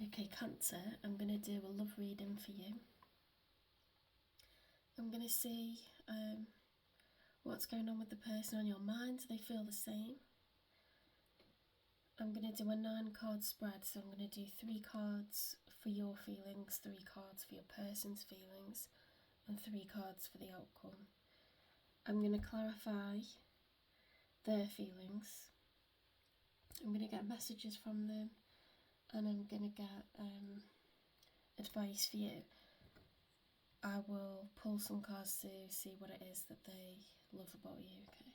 Okay, Cancer, I'm going to do a love reading for you. I'm going to see what's going on with the person on your mind. Do they feel the same? I'm going to do a 9-card spread, so I'm going to do 3 cards for your feelings, 3 cards for your person's feelings, and 3 cards for the outcome. I'm going to clarify their feelings. I'm going to get messages from them, and I'm going to get advice for you. I will pull some cards to see what it is that they love about you, okay?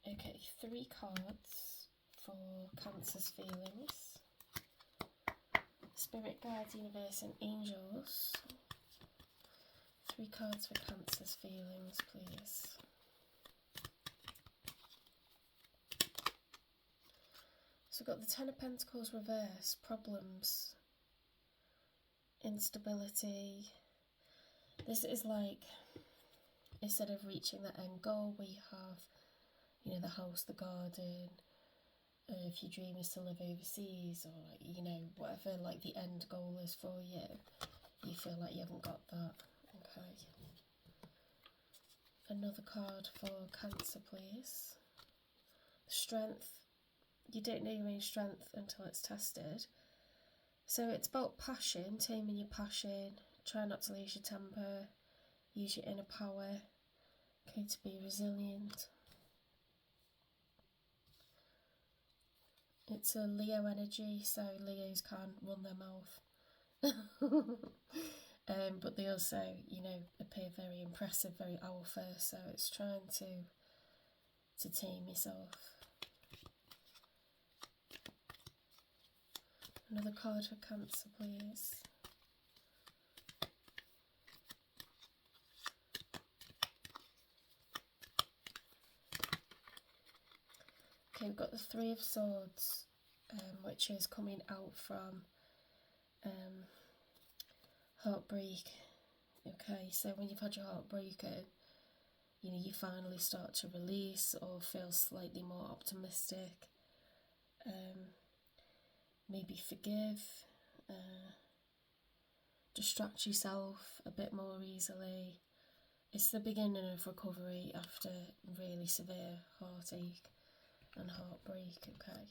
Okay, 3 cards for Cancer's feelings. Spirit guides, universe and angels. 3 cards for Cancer's feelings, please. So we've got the 10 of Pentacles reverse, problems, instability. This is like, instead of reaching that end goal, we have, you know, the house, the garden. If your dream is to live overseas, or like, you know, whatever like the end goal is for you, you feel like you haven't got that. Okay. Another card for Cancer, please. Strength. You don't know your own strength until it's tested. So it's about passion, taming your passion, try not to lose your temper, use your inner power, okay, to be resilient. It's a Leo energy, so Leos can't run their mouth. But they also, you know, appear very impressive, very alpha, so it's trying to tame yourself. Another card for Cancer, please. Okay, we've got the 3 of Swords, which is coming out from heartbreak. Okay, so when you've had your heart broken, you know, you finally start to release or feel slightly more optimistic. Maybe forgive, distract yourself a bit more easily. It's the beginning of recovery after really severe heartache and heartbreak, okay?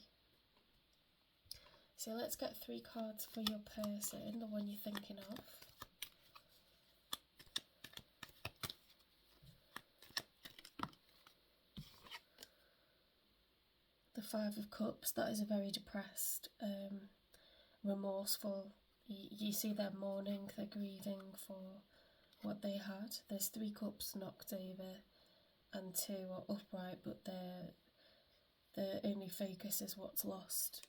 So let's get 3 cards for your person, the one you're thinking of. The 5 of Cups, that is a very depressed, remorseful. You see they're mourning, they're grieving for what they had. There's 3 cups knocked over and 2 are upright, but their only focus is what's lost.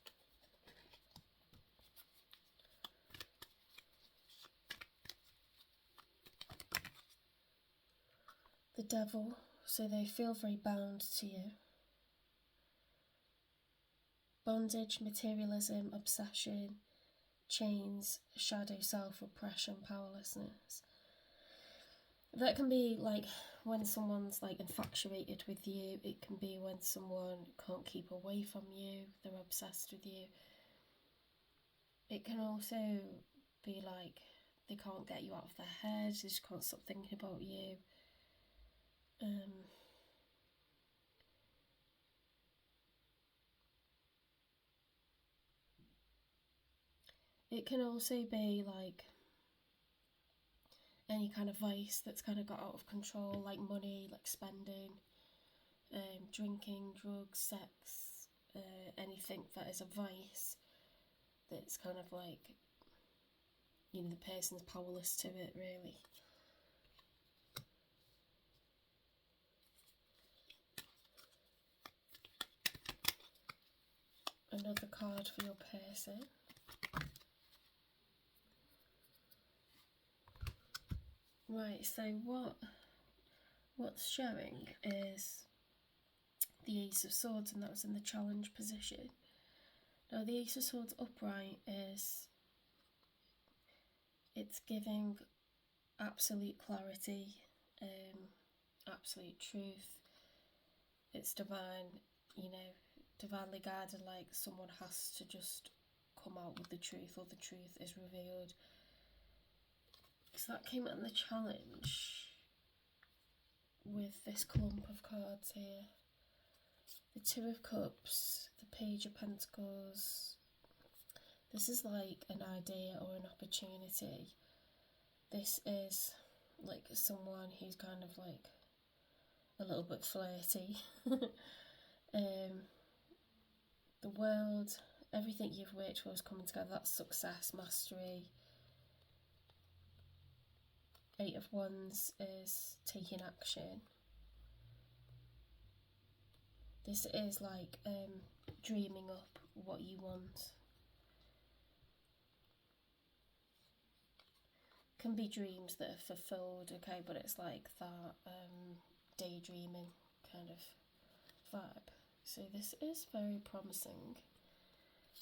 The Devil, so they feel very bound to you. Bondage, materialism, obsession, chains, shadow self, repression, powerlessness. That can be like when someone's like infatuated with you. It can be when someone can't keep away from you, they're obsessed with you. It can also be like they can't get you out of their head, they just can't stop thinking about you. It can also be like any kind of vice that's kind of got out of control, like money, like spending, drinking, drugs, sex, anything that is a vice that's kind of like, you know, the person's powerless to it, really. Another card for your person. Right, so what's showing is the Ace of Swords, and that was in the challenge position. Now the Ace of Swords upright it's giving absolute clarity, absolute truth. It's divine, you know, divinely guided, like someone has to just come out with the truth, or the truth is revealed. So that came in the challenge with this clump of cards here. The Two of Cups, the Page of Pentacles. This is like an idea or an opportunity. This is like someone who's kind of like a little bit flirty. The world, everything you've worked for is coming together. That's success, mastery. Eight of Wands is taking action. This is like dreaming up what you want. Can be dreams that are fulfilled, okay, but it's like that daydreaming kind of vibe. So this is very promising.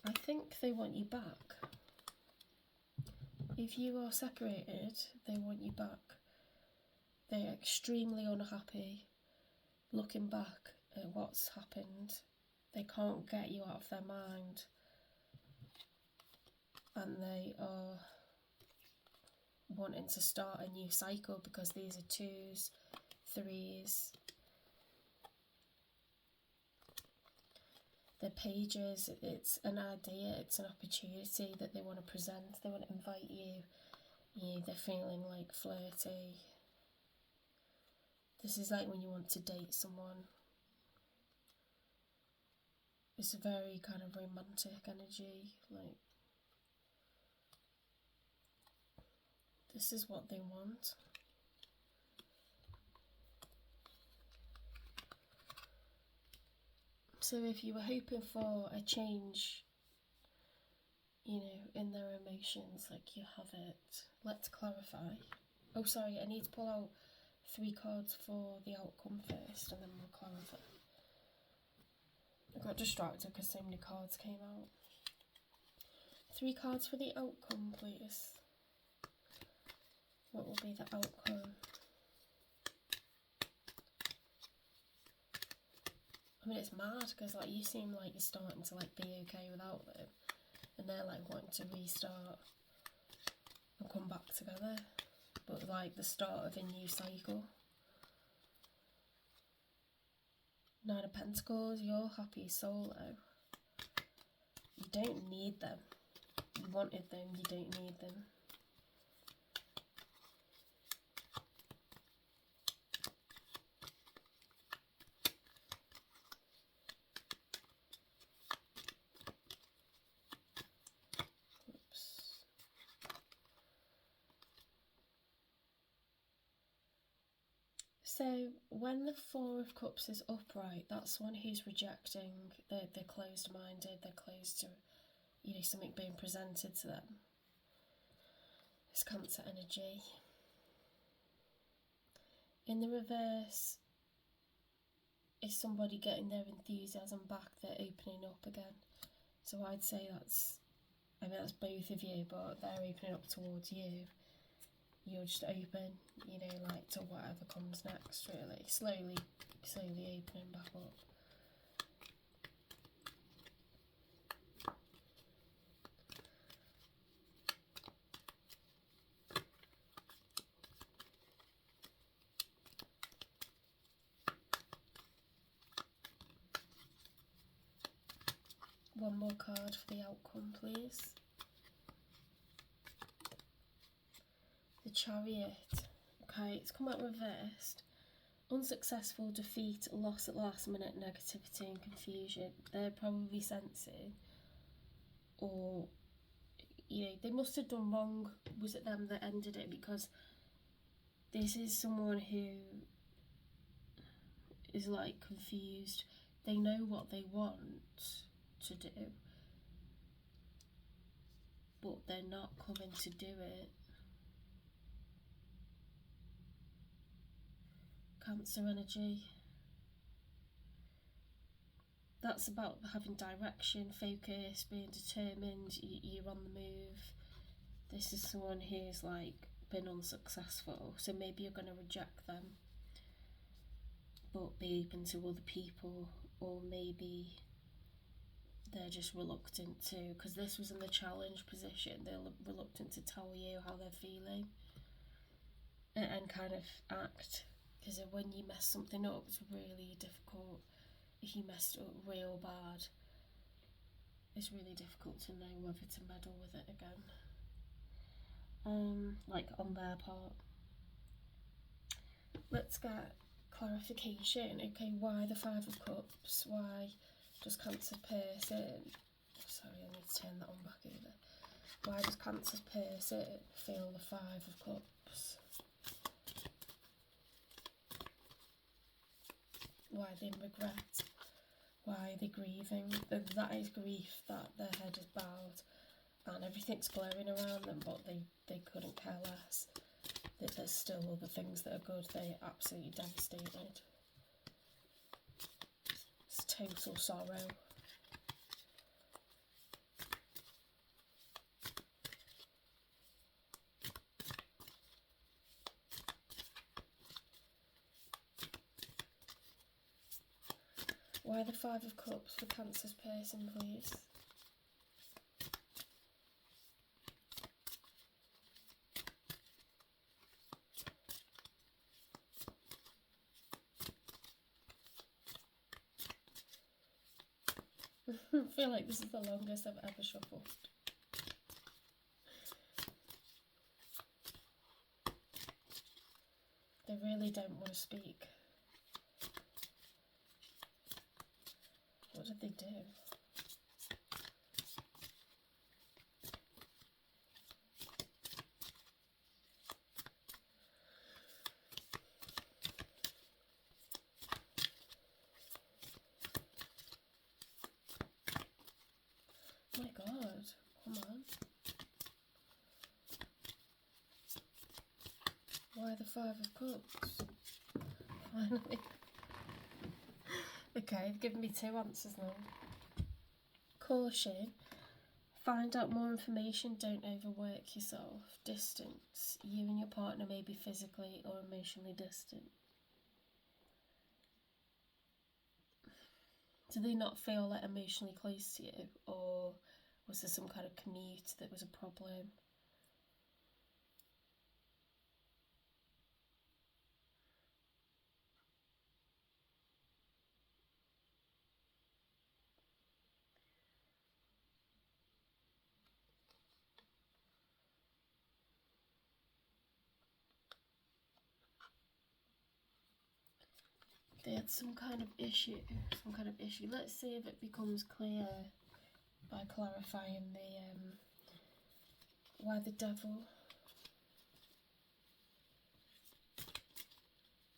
I think they want you back. If you are separated, they want you back. They're extremely unhappy looking back at what's happened. They can't get you out of their mind. And they are wanting to start a new cycle, because these are twos, threes. The pages, it's an idea, it's an opportunity that they want to present. They want to invite you. They're feeling like flirty. This is like when you want to date someone. It's a very kind of romantic energy. Like, this is what they want. So if you were hoping for a change, in their emotions, like, you have it. Let's clarify. Oh, sorry, I need to pull out 3 cards for the outcome first, and then we'll clarify. I got distracted because so many cards came out. 3 cards for the outcome, please. What will be the outcome? I mean, it's mad because, like, you seem like you're starting to, like, be okay without them, and they're like wanting to restart and come back together, but like the start of a new cycle. 9 of Pentacles, you're happy solo. You don't need them. You wanted them, you don't need them. So when the 4 of Cups is upright, that's one who's rejecting. They're closed-minded. They're closed to, something being presented to them. It's Cancer energy. In the reverse is somebody getting their enthusiasm back. They're opening up again. So I'd say that's both of you, but they're opening up towards you. You're just open, like to whatever comes next, really. Slowly opening back up. One more card for the outcome, please. The Chariot. Okay, it's come out reversed. Unsuccessful, defeat, loss at last minute, negativity and confusion. They're probably sensing, or they must have done wrong. Was it them that ended it? Because this is someone who is like confused. They know what they want to do, but they're not coming to do it. Cancer energy. That's about having direction, focus, being determined. You're on the move. This is someone who's like been unsuccessful, so maybe you're going to reject them, but be open to other people, or maybe they're just reluctant to, because this was in the challenge position, they're reluctant to tell you how they're feeling and kind of act. Because when you mess something up, it's really difficult. If you messed it up real bad, it's really difficult to know whether to meddle with it again. Like on their part. Let's get clarification. Okay, why the Five of Cups? Why does Cancer's person... Sorry, I need to turn that on back over. Why does Cancer's person feel the Five of Cups? Why are they in regret? Why are they grieving? That is grief, that their head is bowed and everything's glowing around them, but they couldn't care less. That there's still other things that are good. They're absolutely devastated. It's total sorrow. Why the Five of Cups for Cancer's person, please? I feel like this is the longest I've ever shuffled. They really don't want to speak. What did they do? Oh my god, come on. Why the Five of Cups? Finally. Okay, you've given me two answers now. Caution. Find out more information, don't overwork yourself. Distance. You and your partner may be physically or emotionally distant. Do they not feel like emotionally close to you? Or was there some kind of commute that was a problem? They had some kind of issue. Let's see if it becomes clear by clarifying the why the devil.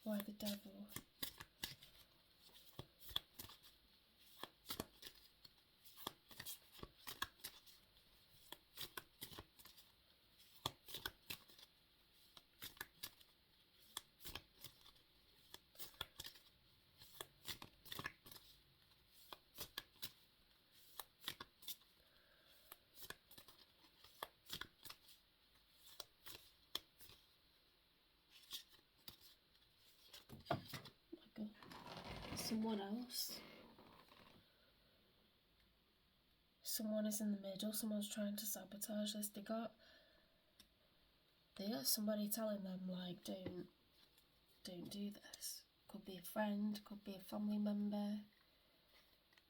Why the devil? Someone else. Someone is in the middle. Someone's trying to sabotage this. They got somebody telling them like, don't do this. Could be a friend, could be a family member.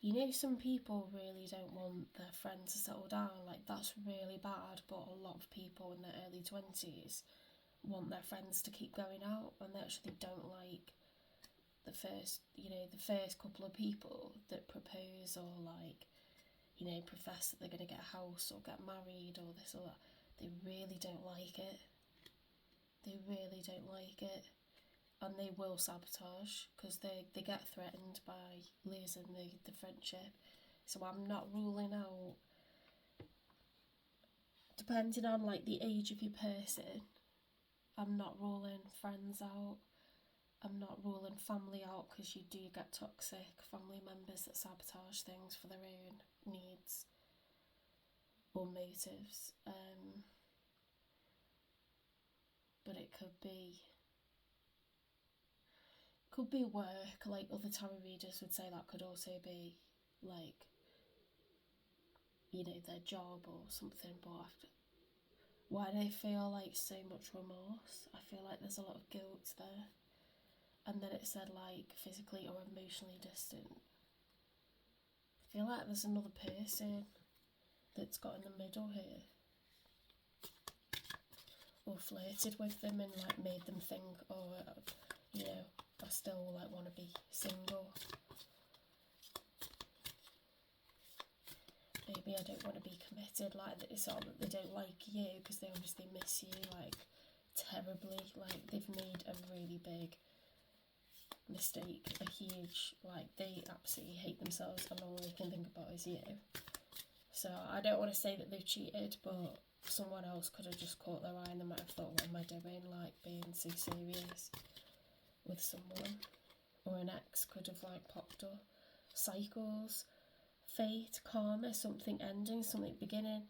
You know, some people really don't want their friends to settle down. Like, that's really bad, but a lot of people in their early 20s want their friends to keep going out, and they actually don't like the first couple of people that propose or like, profess that they're going to get a house or get married or this or that. They really don't like it. They really don't like it. And they will sabotage because they get threatened by losing the friendship. So I'm not ruling out, depending on like the age of your person, I'm not ruling friends out. I'm not ruling family out, because you do get toxic family members that sabotage things for their own needs or motives. But it could be work. Like other tarot readers would say, that could also be like you know, their job or something, but after, why do they feel like so much remorse? I feel like there's a lot of guilt there. And then it said like physically or emotionally distant. I feel like there's another person that's got in the middle here, or flirted with them and like made them think, oh, you know, I still like want to be single. Maybe I don't want to be committed, like it's not that they don't like you, because they obviously miss you like terribly, like they've made a really big mistake, a huge, like they absolutely hate themselves and all they can think about is you. So I don't want to say that they've cheated, but someone else could have just caught their eye and they might have thought, what am I doing, like being so serious with someone. Or an ex could have like popped up. Cycles, fate, karma, something ending, something beginning.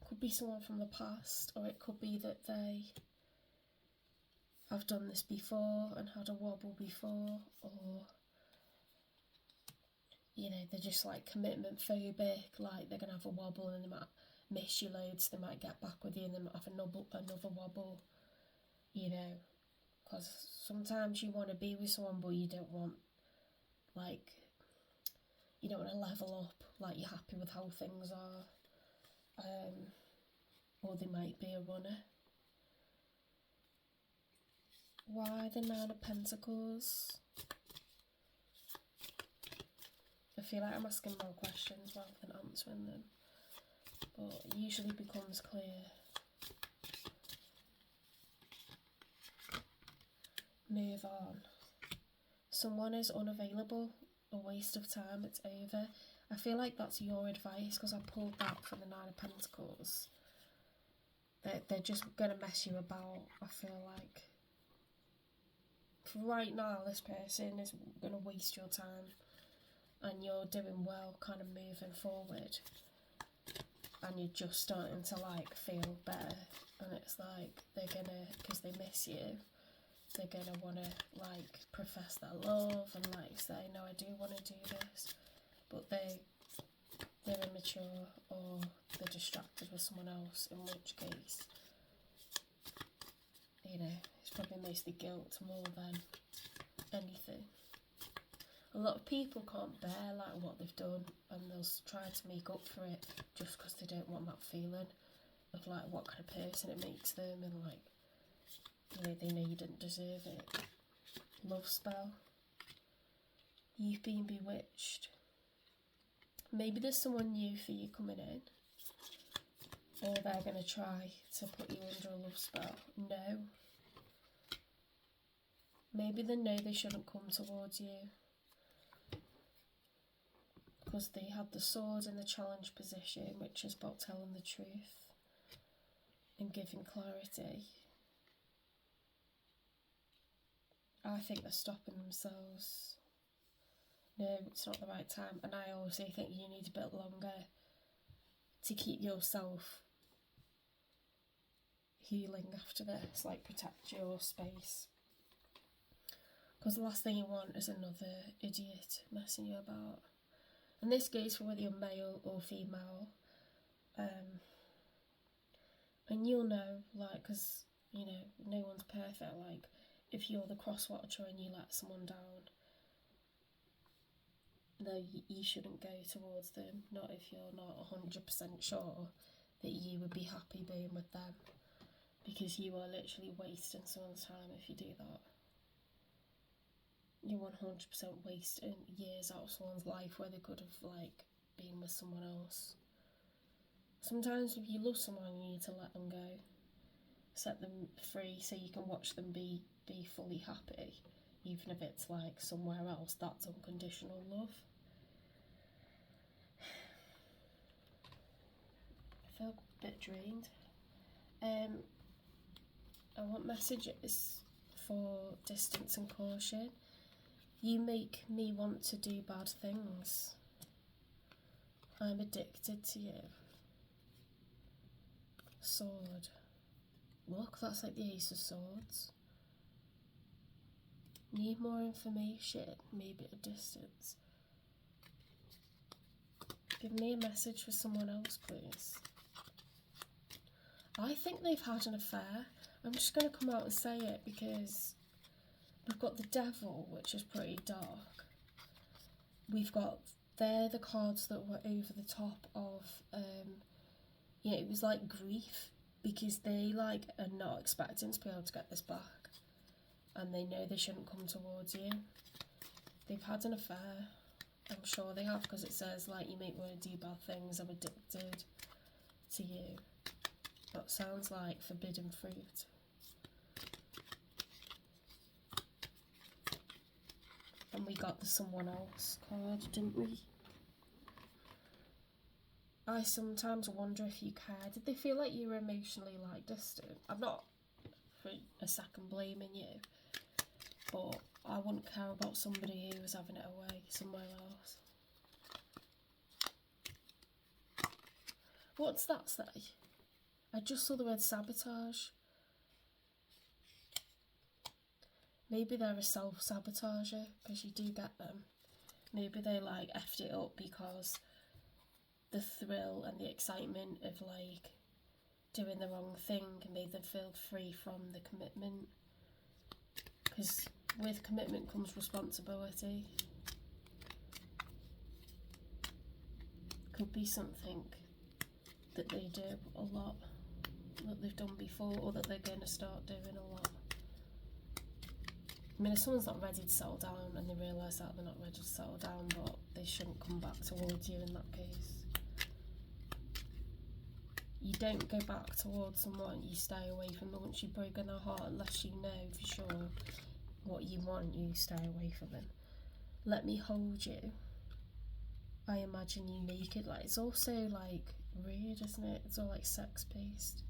Could be someone from the past, or it could be that they have done this before and had a wobble before, or you know, they're just like commitment phobic, like they're gonna have a wobble and they might miss you loads, they might get back with you and they might have another wobble, you know, because sometimes you want to be with someone but you don't want, like, you don't want to level up, like you're happy with how things are, or they might be a runner. Why the Nine of Pentacles? I feel like I'm asking more questions rather than answering them, but it usually becomes clear. Move on. Someone is unavailable, a waste of time, it's over. I feel like that's your advice because I pulled that from the Nine of Pentacles. They're just going to mess you about, I feel like. For right now, this person is going to waste your time and you're doing well, kind of moving forward. And you're just starting to like feel better. And it's like they're going to, because they miss you, they're going to want to like profess their love and like say, no, I do want to do this. But they're immature or they're distracted with someone else, in which case, you know, it's probably mostly guilt more than anything. A lot of people can't bear like what they've done and they'll try to make up for it just because they don't want that feeling of like what kind of person it makes them and like, you know, they know you didn't deserve it. Love spell. You've been bewitched. Maybe there's someone new for you coming in, or they're going to try to put you under a love spell. No. Maybe they know they shouldn't come towards you because they had the sword in the challenge position, which is about telling the truth and giving clarity. I think they're stopping themselves. No, it's not the right time. And I also think you need a bit longer to keep yourself healing after this, like protect your space. Because the last thing you want is another idiot messing you about. And this goes for whether you're male or female. And you'll know, like, because, you know, no one's perfect. Like, if you're the cross-watcher and you let someone down, no, you shouldn't go towards them. Not if you're not 100% sure that you would be happy being with them. Because you are literally wasting someone's time if you do that. You're 100% wasting years out of someone's life where they could have, like, been with someone else. Sometimes if you love someone, you need to let them go. Set them free so you can watch them be fully happy. Even if it's, like, somewhere else, that's unconditional love. I feel a bit drained. I want messages for distance and caution. You make me want to do bad things. I'm addicted to you. Sword. Look, that's like the Ace of Swords. Need more information, maybe at a distance. Give me a message for someone else, please. I think they've had an affair. I'm just going to come out and say it because we've got the Devil, which is pretty dark. We've got, they're the cards that were over the top of, yeah, it was like grief, because they like are not expecting to be able to get this back, and they know they shouldn't come towards you. They've had an affair. I'm sure they have, because it says like you make want to do bad things, I'm addicted to you. That sounds like forbidden fruit. And we got the someone else card, didn't we? I sometimes wonder if you care. Did they feel like you were emotionally like distant? I'm not for a second blaming you, but I wouldn't care about somebody who was having it away somewhere else. What's that say? I just saw the word sabotage. Maybe they're a self-sabotager, because you do get them. Maybe they like effed it up because the thrill and the excitement of like doing the wrong thing made them feel free from the commitment. Because with commitment comes responsibility. Could be something that they do a lot, that they've done before, or that they're going to start doing a lot. I mean, if someone's not ready to settle down and they realise that they're not ready to settle down, but they shouldn't come back towards you in that case. You don't go back towards someone, you stay away from them once you've broken their heart, unless you know for sure what you want, you stay away from them. Let me hold you. I imagine you naked. Like, it's also like weird, isn't it? It's all like sex based.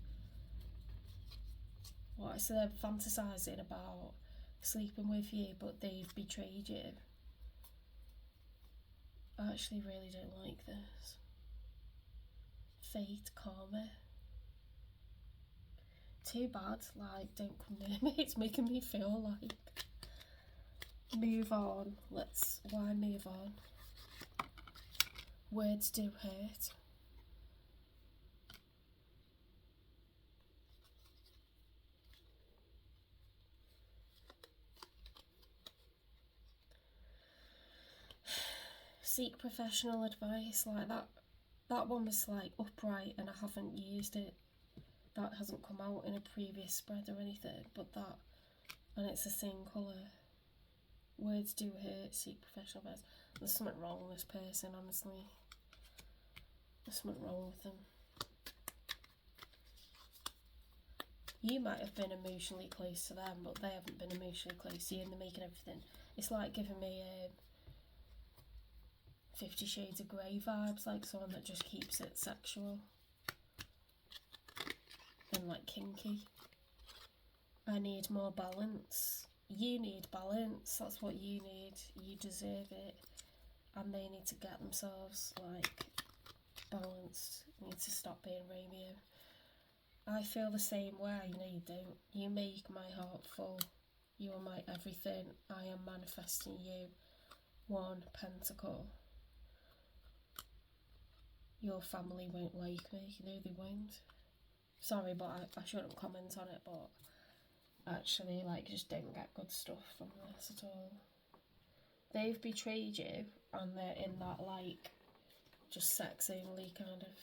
What? So they're fantasizing about sleeping with you, but they've betrayed you. I actually really don't like this. Fate, karma. Too bad, like, don't come near me. It's making me feel like. Move on. Why move on? Words do hurt. Seek professional advice, like that one was like upright and I haven't used it. That hasn't come out in a previous spread or anything, but that, and it's the same colour. Words do hurt, seek professional advice. There's something wrong with this person, honestly. There's something wrong with them. You might have been emotionally close to them, but they haven't been emotionally close to you, and they're making everything. It's like giving me 50 Shades of Grey vibes, like someone that just keeps it sexual and like kinky. I need more balance. You need balance. That's what you need. You deserve it. And they need to get themselves like balanced. They need to stop being Romeo. I feel the same way. No, you don't. You make my heart full. You are my everything. I am manifesting you. 1 pentacle. Your family won't like me. No, they won't. Sorry, but I shouldn't comment on it, but actually, like, just don't get good stuff from this at all. They've betrayed you, and they're in that, like, just sex only kind of.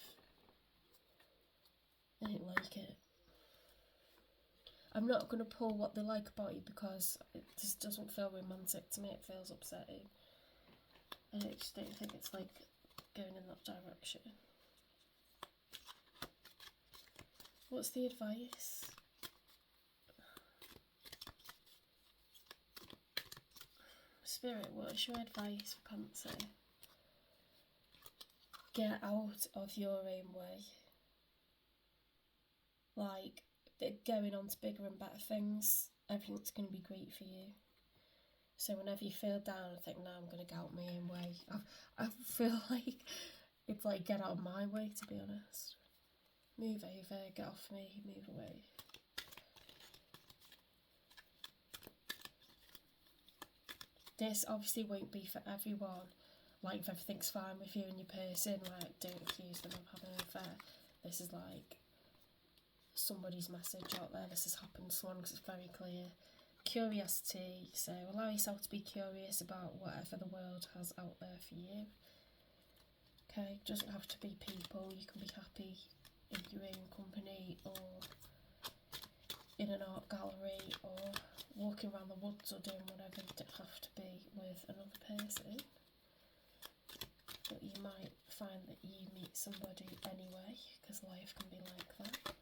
I don't like it. I'm not going to pull what they like about you because it just doesn't feel romantic to me. It feels upsetting. And I just don't think it's, like, going in that direction. What's the advice? Spirit, what's your advice for Cancer? Get out of your own way. Like, going on to bigger and better things. Everything's going to be great for you. So whenever you feel down and think, no, I'm going to get out my own way, I feel like it's like, get out of my way, to be honest. Move over, get off me, move away. This obviously won't be for everyone. Like, if everything's fine with you and your person, like, don't accuse them of having an affair. This is like somebody's message out there. This has happened to someone because it's very clear. Curiosity, so allow yourself to be curious about whatever the world has out there for you. Okay, it doesn't have to be people. You can be happy in your own company, or in an art gallery, or walking around the woods, or doing whatever. You don't have to be with another person, but you might find that you meet somebody anyway, because life can be like that.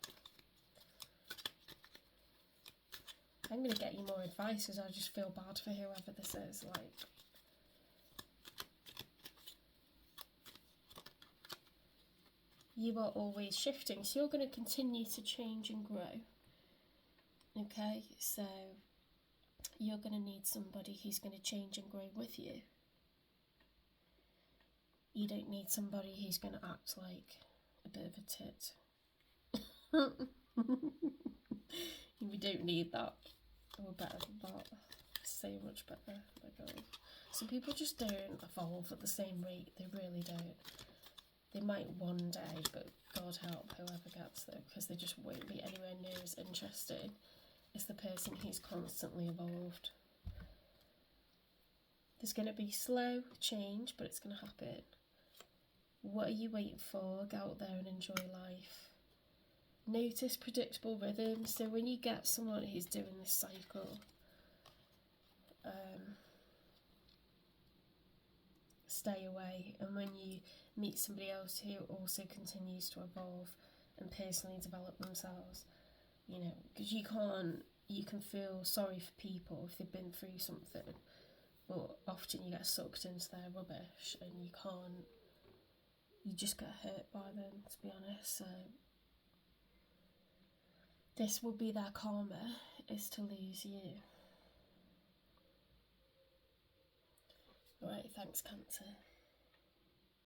I'm going to get you more advice because I just feel bad for whoever this is. Like, you are always shifting, so you're going to continue to change and grow. Okay, so you're going to need somebody who's going to change and grow with you. You don't need somebody who's going to act like a bit of a tit. We don't need that. We're better than that. So much better. Oh my god. Some people just don't evolve at the same rate. They really don't. They might one day, but God help whoever gets them, because they just won't be anywhere near as interesting as the person who's constantly evolved. There's going to be slow change, but it's going to happen. What are you waiting for? Go out there and enjoy life. Notice predictable rhythms. So when you get someone who's doing this cycle, stay away. And when you meet somebody else who also continues to evolve and personally develop themselves, you know, because you can feel sorry for people if they've been through something, but often you get sucked into their rubbish and you just get hurt by them, to be honest. So this will be their karma, is to lose you. Alright, thanks, Cancer.